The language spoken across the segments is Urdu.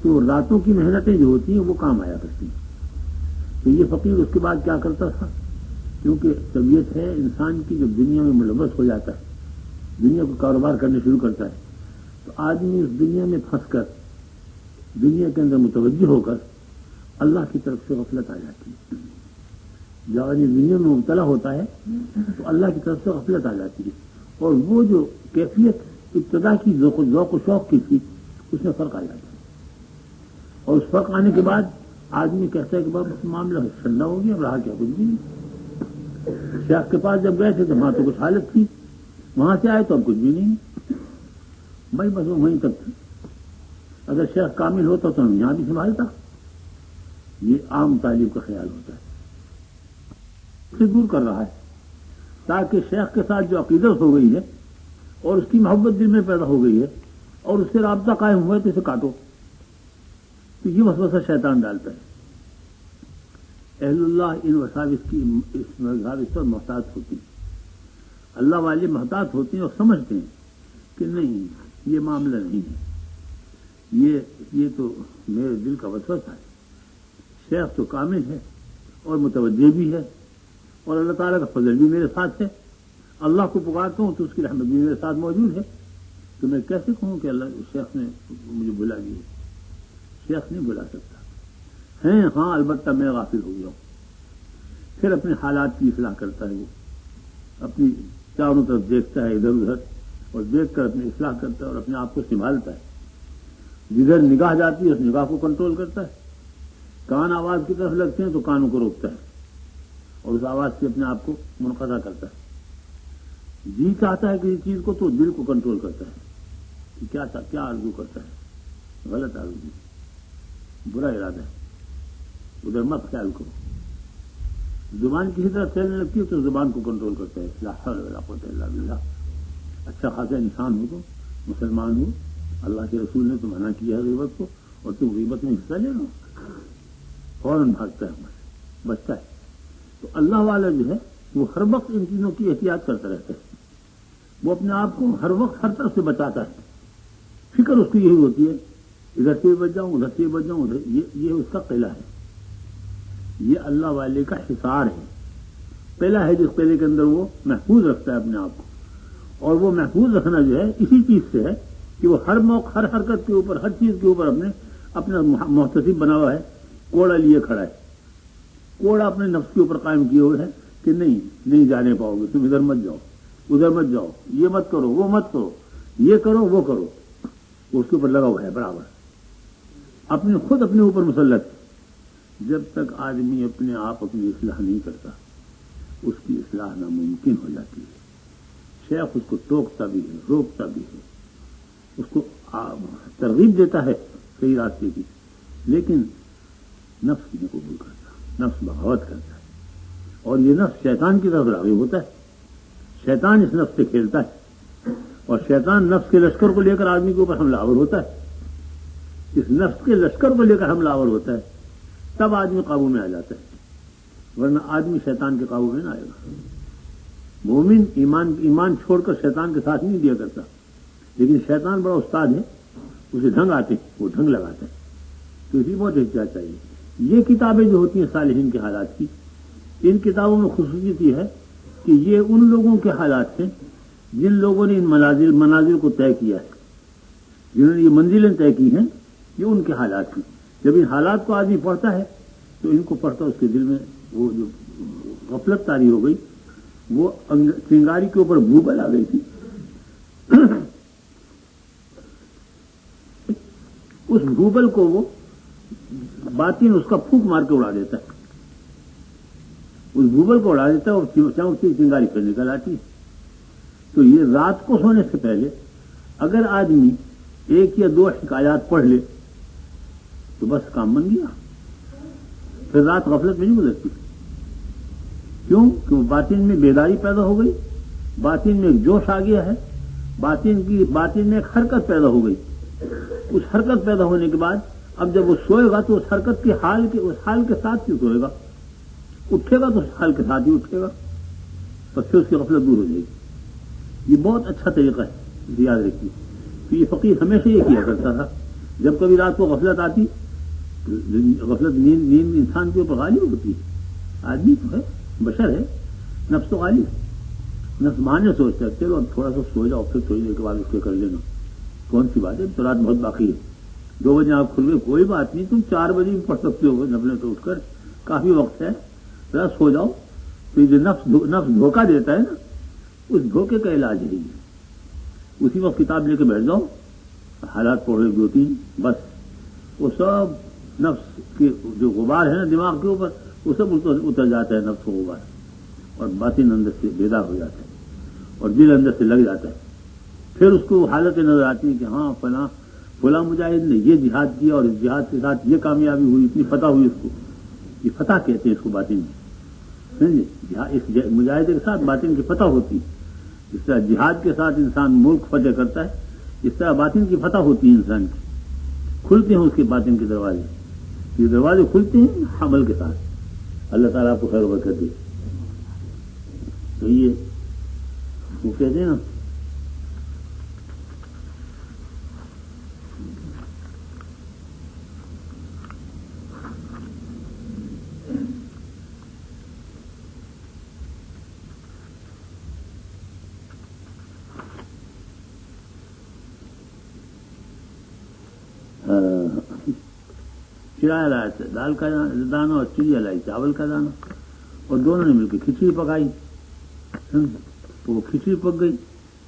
تو راتوں کی محنتیں جو ہوتی ہیں وہ کام آیا کرتی ہیں. تو یہ فقیر اس کے بعد کیا کرتا تھا؟ کیونکہ طبیعت ہے انسان کی جب دنیا میں ملوث ہو جاتا ہے, دنیا کو کاروبار کرنے شروع کرتا ہے, تو آدمی اس دنیا میں پھنس کر دنیا کے اندر متوجہ ہو کر اللہ کی طرف سے غفلت آ جاتی ہے. جب آدمی دنیا میں مبتلا ہوتا ہے تو اللہ کی طرف سے غفلت آ جاتی ہے, اور وہ جو کیفیت ابتدا کی ذوق و شوق کی تھی اس میں فرق آ جاتا ہے. اور اس فرق آنے کے بعد آدمی کہتا ہے کہ بس معاملہ ٹھنڈا ہو گیا, اب رہا کیا کچھ بھی نہیں. شیخ کے پاس جب گئے تھے تو وہاں تو کچھ حالت تھی, وہاں سے آئے تو اب کچھ بھی نہیں بھائی, بس وہ وہیں تک تھی. اگر شیخ کامل ہوتا تو ہم یہاں بھی سنبھالتا. یہ عام طالب کا خیال ہوتا ہے, سے دور کر رہا ہے تاکہ شیخ کے ساتھ جو عقیدت ہو گئی ہے اور اس کی محبت دل میں پیدا ہو گئی ہے اور اس سے رابطہ قائم ہوا ہے تو اسے کاٹو. تو یہ وسوسہ شیطان ڈالتا ہے. اہل اللہ ان وساوس کی اس وساوس پر محتاط ہوتی ہیں. اللہ والے محتاط ہوتے ہیں اور سمجھتے ہیں کہ نہیں یہ معاملہ نہیں ہے, یہ تو میرے دل کا وسوسہ ہے. شیخ تو کامل ہے اور متوجہ بھی ہے اور اللہ تعالیٰ کا فضل بھی میرے ساتھ ہے. اللہ کو پکارتا ہوں تو اس کی رحمت بھی میرے ساتھ موجود ہے. تو میں کیسے کہوں کہ اللہ شیخ نے مجھے بلا لیا؟ شیخ نہیں بلا سکتا ہے. ہاں البتہ میں غافل ہو گیا ہوں. پھر اپنے حالات کی اصلاح کرتا ہے, وہ اپنی چاروں طرف دیکھتا ہے ادھر ادھر اور دیکھ کر اپنی اصلاح کرتا ہے اور اپنے آپ کو سنبھالتا ہے. جدھر نگاہ جاتی ہے اس نگاہ کو کنٹرول کرتا ہے. کان آواز کی طرف لگتے ہیں تو کانوں کو روکتا ہے اور اس آواز سے اپنے آپ کو منقطع کرتا ہے. جی چاہتا ہے کسی چیز کو تو دل کو کنٹرول کرتا ہے کہ کیا آرزو کرتا ہے. غلط آرزو, برا ارادہ ہے, ادھر مت خیال کرو. زبان کسی طرح چلنے لگتی ہے تو زبان کو کنٹرول کرتا ہے. لا حول ولا قوت الا باللہ. اچھا خاصا انسان ہو تو مسلمان ہو, اللہ کے رسول نے تو منع کیا ہے غیبت کو, اور تم غیبت میں حصہ لے لو, فوراً بھاگتا ہے, بچتا ہے. تو اللہ والا جو ہے وہ ہر وقت ان چیزوں کی احتیاط کرتا رہتا ہے. وہ اپنے آپ کو ہر وقت ہر طرف سے بچاتا ہے. فکر اس کی یہی ہوتی ہے ادھر سے بچ جاؤں ادھر سے بچ جاؤں ادھر. یہ اس کا قلعہ ہے, یہ اللہ والے کا حصار ہے. پہلا ہے جس قلعے کے اندر وہ محفوظ رکھتا ہے اپنے آپ کو, اور وہ محفوظ رکھنا جو ہے اسی چیز سے ہے کہ وہ ہر موقع ہر حرکت کے اوپر ہر چیز کے اوپر اپنا محتسب بنا ہوا ہے, کوڑا لیے کھڑا ہے. کوڑا اپنے نفس کے اوپر قائم کیے ہوئے ہے کہ نہیں جانے پاؤ گے, تم ادھر مت جاؤ ادھر مت جاؤ, یہ مت کرو وہ مت کرو, یہ کرو وہ کرو. اس کے اوپر لگا ہوا ہے برابر, خود اپنے اوپر مسلط ہے. جب تک آدمی اپنے آپ اپنی اصلاح نہیں کرتا اس کی اصلاح ناممکن ہو جاتی ہے. شیخ اس کو ٹوکتا بھی ہے, روکتا بھی ہے, اس کو ترغیب دیتا ہے صحیح راستے کی, لیکن نفس نہیں قبول کرتا, نفس بغاوت کرتا ہے. اور یہ نفس شیطان کی طرف راغب ہوتا ہے. شیطان اس نفس سے کھیلتا ہے اور شیطان نفس کے لشکر کو لے کر آدمی کے اوپر حملہ آور ہوتا ہے. اس نفس کے لشکر کو لے کر حملہ آور ہوتا ہے, تب آدمی قابو میں آ جاتا ہے, ورنہ آدمی شیطان کے قابو میں نہ آئے گا. مومن ایمان چھوڑ کر شیطان کے ساتھ نہیں دیا کرتا, لیکن شیطان بڑا استاد ہے, اسے ڈھنگ آتے وہ ڈھنگ لگاتا ہے. تو اسی بہت احتیاط چاہیے. یہ کتابیں جو ہوتی ہیں صالحین کے حالات کی, ان کتابوں میں خصوصیت یہ ہے کہ یہ ان لوگوں کے حالات ہیں جن لوگوں نے ان منازل کو طے کیا ہے, جنہوں نے یہ منزلیں طے کی ہیں, یہ ان کے حالات ہیں. جب ان حالات کو آدمی پڑھتا ہے تو ان کو پڑھتا اس کے دل میں وہ جو غفلت طاری ہو گئی, وہ چنگاری کے اوپر بھوبل آ گئی تھی, اس بھوبل کو وہ باطن اس کا پھونک مار کے اڑا دیتا ہے. اس بھوبل کو اڑا دیتا ہے اور چمکتی چنگاری پھر نکل آتی ہے. تو یہ رات کو سونے سے پہلے اگر آدمی 1 یا 2 حکایات پڑھ لے تو بس کام بن گیا, پھر رات غفلت میں نہیں گزرتی. کیوں کہ باطن میں بیداری پیدا ہو گئی, باطن میں ایک جوش آ گیا ہے, باطن میں ایک حرکت پیدا ہو گئی. اس حرکت پیدا ہونے کے بعد اب جب وہ سوئے گا تو اس حرکت کے اس حال کے ساتھ ہی سوئے گا, اٹھے گا تو اس حال کے ساتھ ہی اٹھے گا, تو پھر اس کی غفلت دور ہو جائے گی. یہ بہت اچھا طریقہ ہے, یاد رکھیے. تو یہ فقیر ہمیشہ یہ کیا کرتا تھا جب کبھی رات کو غفلت آتی، غفلت نیند انسان کے اوپر غالب ہوتی ہے، آدمی تو ہے، بشر ہے، نفس تو غالب ہے، نفس ماننے سوچتا ہے چلو اب تھوڑا سا سو جاؤ، پھر تھوڑی دیر کے بعد اس کو کر لینا، کون سی بات ہے، تو رات بہت باقی ہے، 2 بجے آپ کھل گئے کوئی بات نہیں، تم 4 بجے بھی پڑھ سکتے ہو نفلیں تو اٹھ کر، کافی وقت ہے، ذرا سو جاؤ۔ تو یہ جو نفس دھوکہ دیتا ہے نا، اس دھوکے کا علاج ہے یہ، اسی وقت کتاب لے کے بیٹھ جاؤ، حالات پڑھ رہے 2-3 بس، وہ سب نفس کے جو غبار ہے نا دماغ کے اوپر، وہ سب اتر جاتا ہے نفس کا غبار، اور باطن اندر سے بیدار ہو جاتا ہے اور دل اندر سے لگ جاتا ہے۔ پھر اس کو حالتیں نظر آتی ہیں کہ ہاں فلاں مجاہد نے یہ جہاد کیا اور اس جہاد کے ساتھ یہ کامیابی ہوئی، اتنی فتح ہوئی اس کو، یہ فتح کہتے ہیں اس کو باطن میں، اس مجاہد کے ساتھ باطن کی فتح ہوتی ہے۔ جس طرح جہاد کے ساتھ انسان ملک فتح کرتا ہے، اس طرح باطن کی فتح ہوتی ہے انسان کی، کھلتے ہیں اس کے باطن کے دروازے، یہ دروازے کھلتے ہیں عمل کے ساتھ۔ اللہ تعالیٰ آپ کو خیر و برکت دے۔ تو یہ وہ کہتے ہیں نا چڑا لایا تھا دال کا دانہ اور چڑیا لائی چاول کا دانہ، اور دونوں نے مل کے کھچڑی پکائی، تو وہ کھچڑی پک گئی،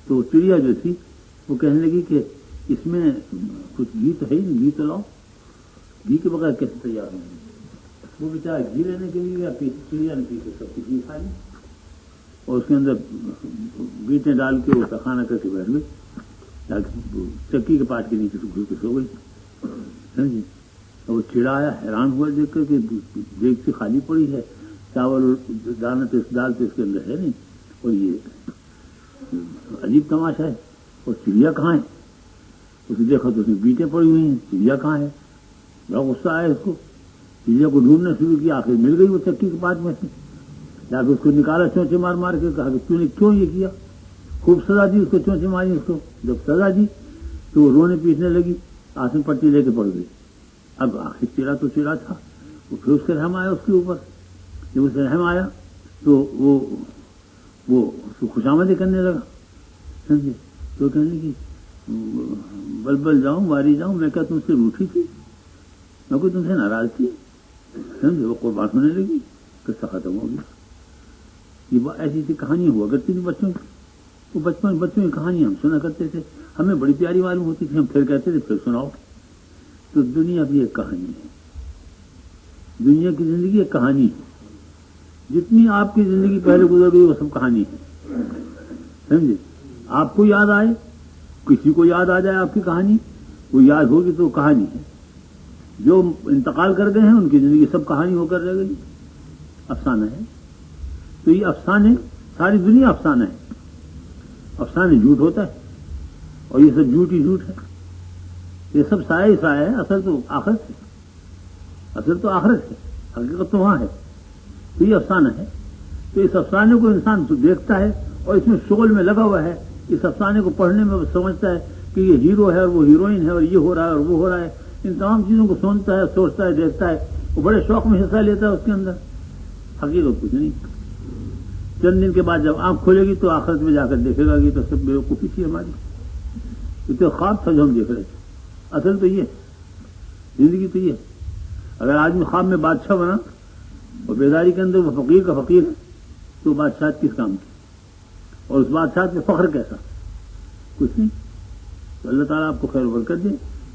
تو چڑیا جو تھی وہ کہنے لگی کہ اس میں کچھ گھی تو ہے ہی نہیں، گھی تو لاؤ، گھی کے بغیر کیسے تیار ہوں گے؟ وہ بیچارہ گھی لینے کے لیے چڑیا نے پیچھے سب کی گھی کھا لی، اور اس کے اندر بیٹیں ڈال کے وہ پخانا کر کے بیٹھ گئی، چکی کے پاٹ کے نیچے سے گھر کے سو گئی، سمجھے؟ وہ چڑایا، حیران ہوا دیکھ کر کہ دیگ سے خالی پڑی ہے، چاول دال تو اس کے اندر ہے نہیں، اور یہ عجیب تماشا ہے، اور چڑیا کہاں ہے؟ اسے دیکھا تو اس میں بیٹیں پڑی ہوئی ہیں، چڑیا کہاں ہے؟ بڑا غصہ آیا اس کو، چڑیا کو ڈھونڈنا شروع کیا، آخر مل گئی وہ چکی کے پاس میں سے، جا کے اس کو نکالا چونچے مار مار کے، کہا کہ تم نے کیوں یہ کیا؟ خوب سزا دی اس کو، چونچے ماری اس کو، جب سزا دی تو وہ رونے پیٹنے لگی، آسن پٹی لے کے پڑ گئی۔ اب آخر چڑا تو چڑا تھا، وہ پھر اس کے رحم آیا اس کے اوپر، جب اسے رحم آیا تو وہ اس کو خوشامدیں کرنے لگا، سمجھے؟ تو کہنے لگی بل جاؤں واری جاؤں، میں کیا تم سے روٹھی تھی؟ میں کوئی تم سے ناراض تھی؟ سمجھے؟ وہ قربان ہونے لگی، قصہ ختم ہو گیا۔ یہ ایسی ایسی کہانی ہوا کرتی تھی بچوں کی، وہ بچوں کی کہانی ہم سنا کرتے تھے، ہمیں بڑی پیاری معلوم ہوتی تھی، ہم پھر کہتے تھے پھر سناؤ۔ تو دنیا بھی ایک کہانی ہے، دنیا کی زندگی ایک کہانی ہے، جتنی آپ کی زندگی پہلے گزر گئی وہ سب کہانی ہے، سمجھے؟ آپ کو یاد آئے، کسی کو یاد آ جائے آپ کی کہانی، وہ یاد ہوگی تو کہانی ہے، جو انتقال کر گئے ہیں ان کی زندگی سب کہانی ہو کر رہ گئی، افسانہ ہے۔ تو یہ افسانے، ساری دنیا افسانہ ہے، افسانے جھوٹ ہوتا ہے، اور یہ سب جھوٹ ہی جھوٹ ہے، یہ سب سایہ ہی سایہ ہے، اصل تو آخرت ہے، اصل تو آخرت ہے، حقیقت تو وہاں ہے، تو یہ افسانہ ہے۔ تو اس افسانے کو انسان دیکھتا ہے اور اس میں شغل میں لگا ہوا ہے، اس افسانے کو پڑھنے میں سمجھتا ہے کہ یہ ہیرو ہے اور وہ ہیروئن ہے اور یہ ہو رہا ہے اور وہ ہو رہا ہے، ان تمام چیزوں کو سنتا ہے، سوچتا ہے، دیکھتا ہے، وہ بڑے شوق میں حصہ لیتا ہے اس کے اندر، حقیقت کچھ نہیں۔ چند دن کے بعد جب آنکھ کھولے گی تو آخرت میں جا کر دیکھے گا کہ تو سب بیوقوفی تھی ہماری، یہ تو خواب تھا جو ہم دیکھ رہے تھے، اصل تو یہ زندگی تو یہ۔ اگر آدمی خواب میں بادشاہ بنا اور بیداری کے اندر وہ فقیر کا فقیر ہے تو بادشاہت کس کام کی، اور اس بادشاہت میں فخر کیسا؟ کچھ نہیں۔ تو اللہ تعالیٰ آپ کو خیر و برکت دے۔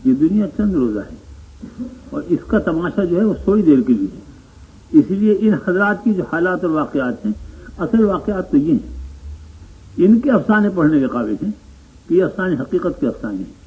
یہ دنیا چند روزہ ہے اور اس کا تماشا جو ہے وہ تھوڑی دیر کے لیے ہے، اسی لیے ان حضرات کی جو حالات اور واقعات ہیں، اصل واقعات تو یہ ہیں، ان کے افسانے پڑھنے کے قابل ہیں کہ یہ افسانے حقیقت کے افسانے ہیں۔